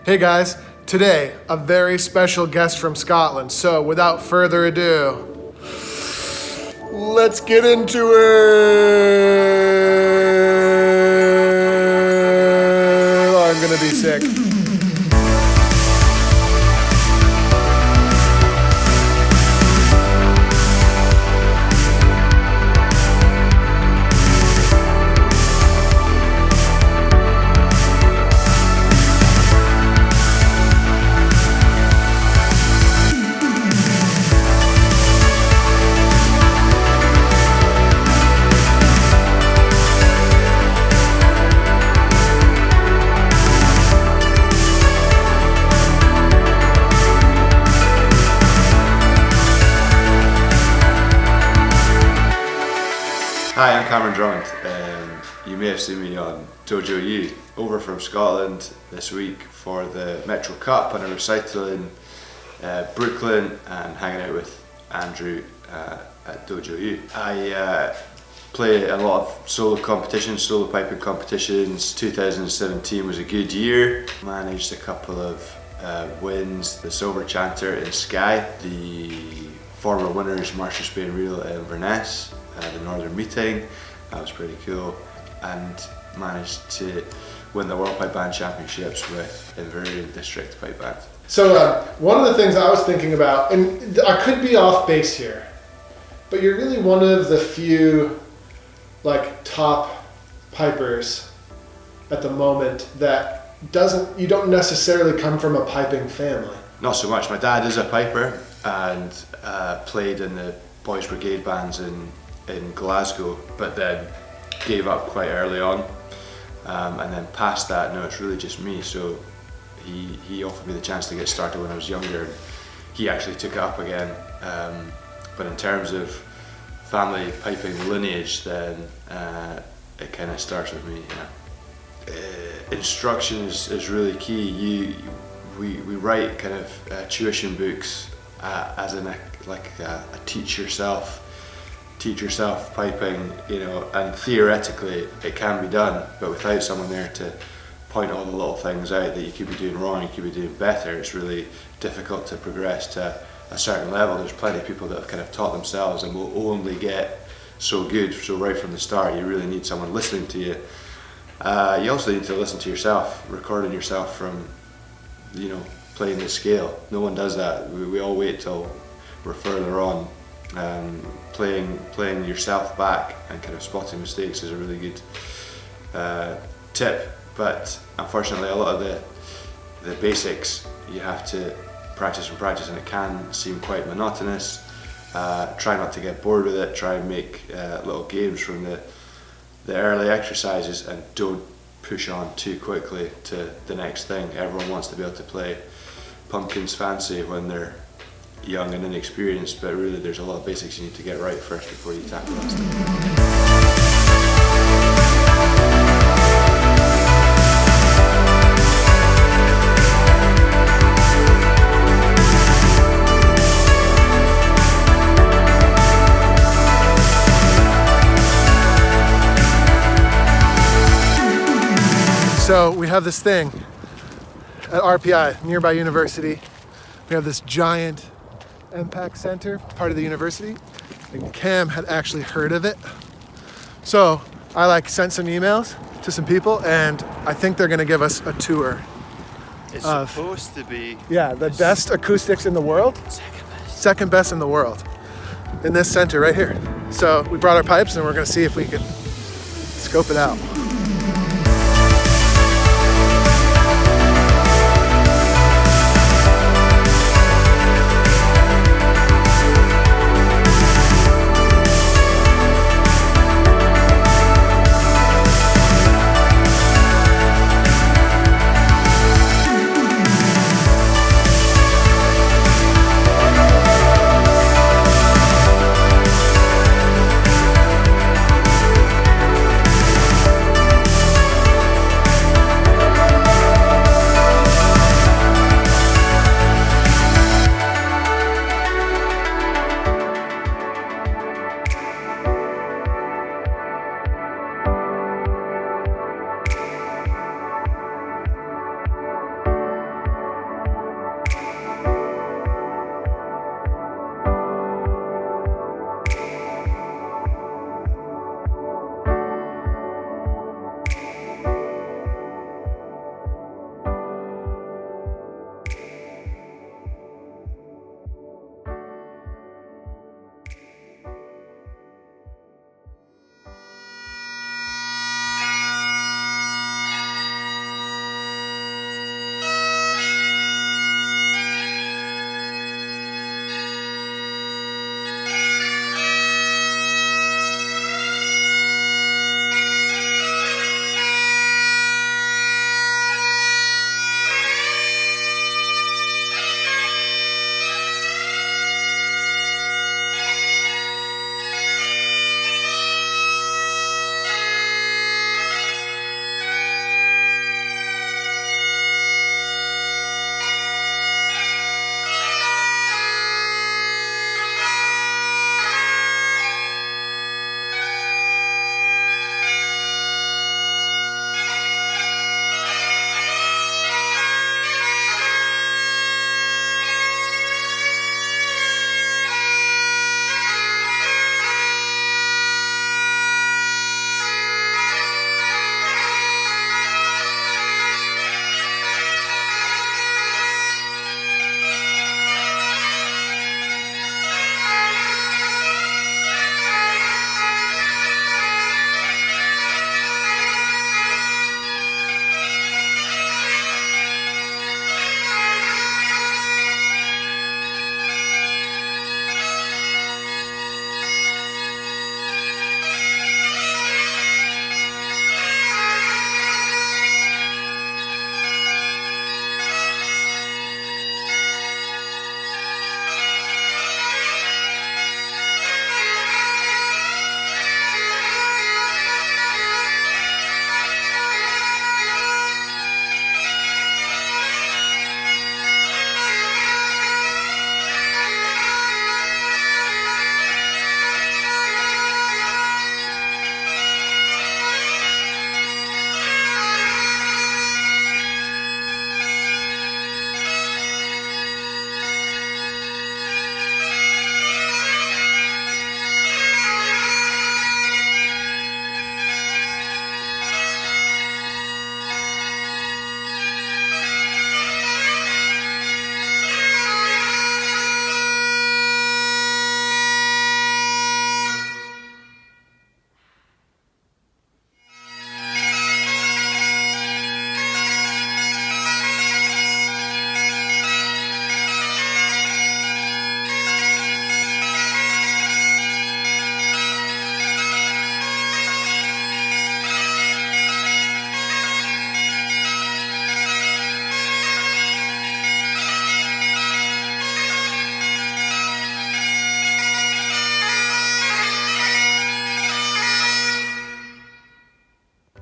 Hey guys, today a very special guest from Scotland. So without further ado, let's get into it. Oh, I'm gonna be sick. Hi, I'm Cameron Drummond. You may have seen me on Dojo U, over from Scotland this week for the Metro Cup and a recital in Brooklyn and hanging out with Andrew at Dojo U. I play a lot of solo competitions, solo piping competitions. 2017 was a good year. Managed a couple of wins, the Silver Chanter in Skye, the former winners Marcia Spain Reel in Inverness, the Northern Meeting, that was pretty cool, and managed to win the World Pipe Band Championships with Inverness District Pipe Band. So one of the things I was thinking about, and I could be off base here, but you're really one of the few top pipers at the moment that you don't necessarily come from a piping family. Not so much. My dad is a piper and played in the Boys Brigade bands in Glasgow, but then gave up quite early on, and then past that, no, it's really just me. So he offered me the chance to get started when I was younger, and he actually took it up again. But in terms of family piping lineage, then it kind of starts with me. Instruction is really key. We write kind of tuition books as in a teach yourself piping, and theoretically it can be done, but without someone there to point all the little things out that you could be doing wrong, you could be doing better, it's really difficult to progress to a certain level. There's plenty of people that have kind of taught themselves and will only get so good. So right from the start, you really need someone listening to you. You also need to listen to yourself, recording yourself from playing the scale. No one does that. We all wait till we're further on. Playing yourself back and kind of spotting mistakes is a really good tip, but unfortunately a lot of the basics you have to practice and it can seem quite monotonous. Try not to get bored with it. Try and make little games from the early exercises, and don't push on too quickly to the next thing. Everyone wants to be able to play Pumpkins Fancy when they're young and inexperienced, but really there's a lot of basics you need to get right first before you tackle that stuff. So we have this thing at RPI, nearby university. We have this giant EMPAC center, part of the university, and Cam had actually heard of it. So I sent some emails to some people, and I think they're gonna give us a tour. It's supposed to be... Yeah, the best acoustics in the world. Second best in the world. In this center right here. So we brought our pipes and we're gonna see if we can scope it out.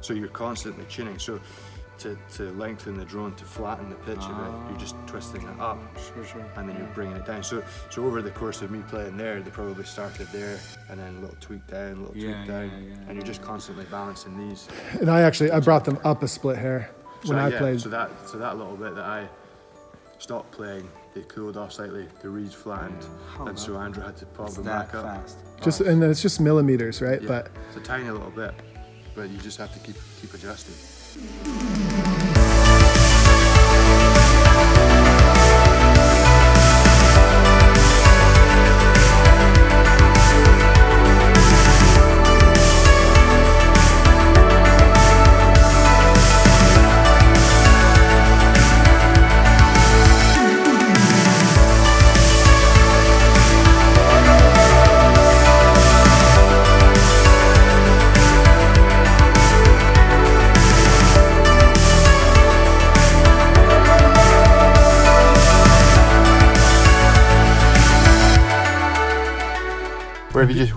So you're constantly tuning. So to lengthen the drone, to flatten the pitch of it, you're just twisting it up, and then you're bringing it down. So over the course of me playing there, they probably started there, and then a little tweak down, and you're just constantly balancing these. And I brought them up a split hair when I played. So that little bit that I stopped playing, it cooled off slightly. The reeds flattened, and so Andrew had to pop them back up. Fast. And then it's just millimeters, right? Yeah, But it's a tiny little bit, but you just have to keep adjusting.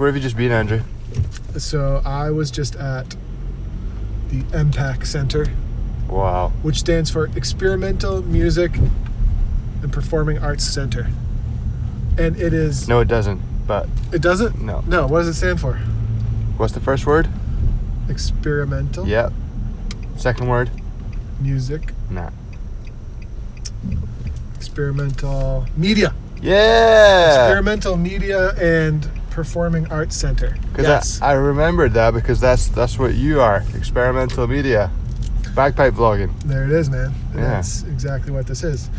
Where have you just been, Andrew? So I was just at the EMPAC Center, Wow. which stands for Experimental Music and Performing Arts Center. And it is... No, it doesn't, but... It doesn't? No. No, what does it stand for? What's the first word? Experimental Yep. Second word? Music. Nah. Experimental Media. Yeah! Experimental Media and Performing Arts Center. Because Yes. I remembered that because that's what you are. Experimental media. Bagpipe vlogging. There it is, man. And Yeah. That's exactly what this is.